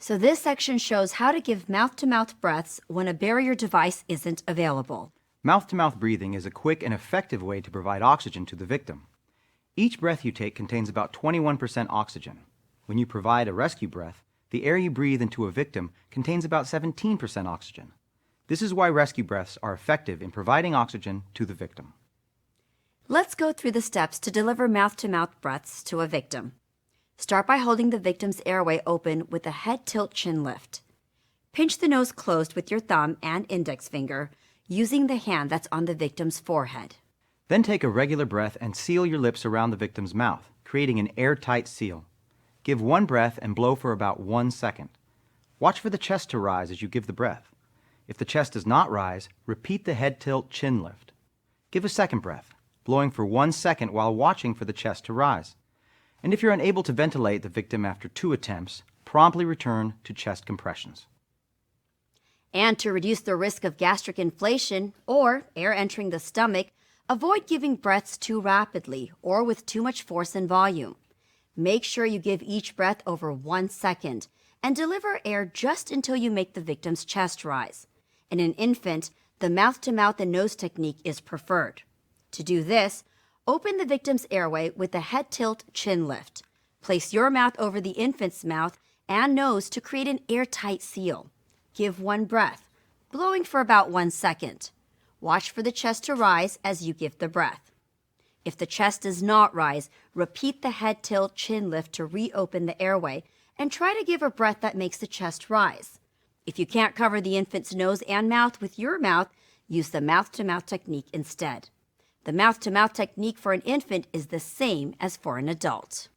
So this section shows how to give mouth-to-mouth breaths when a barrier device isn't available. Mouth-to-mouth breathing is a quick and effective way to provide oxygen to the victim. Each breath you take contains about 21% oxygen. When you provide a rescue breath, the air you breathe into a victim contains about 17% oxygen. This is why rescue breaths are effective in providing oxygen to the victim. Let's go through the steps to deliver mouth-to-mouth breaths to a victim. Start by holding the victim's airway open with a head tilt chin lift. Pinch the nose closed with your thumb and index finger, using the hand that's on the victim's forehead. Then take a regular breath and seal your lips around the victim's mouth, creating an airtight seal. Give one breath and blow for about 1 second. Watch for the chest to rise as you give the breath. If the chest does not rise, repeat the head tilt chin lift. Give a second breath, blowing for 1 second while watching for the chest to rise. And if you're unable to ventilate the victim after 2 attempts, promptly return to chest compressions. And to reduce the risk of gastric inflation or air entering the stomach, avoid giving breaths too rapidly or with too much force and volume. Make sure you give each breath over 1 second and deliver air just until you make the victim's chest rise. In an infant, the mouth-to-mouth and nose technique is preferred. To do this, open the victim's airway with a head tilt chin lift. Place your mouth over the infant's mouth and nose to create an airtight seal. Give one breath, blowing for about 1 second. Watch for the chest to rise as you give the breath. If the chest does not rise, repeat the head tilt chin lift to reopen the airway and try to give a breath that makes the chest rise. If you can't cover the infant's nose and mouth with your mouth, use the mouth-to-mouth technique instead. The mouth-to-mouth technique for an infant is the same as for an adult.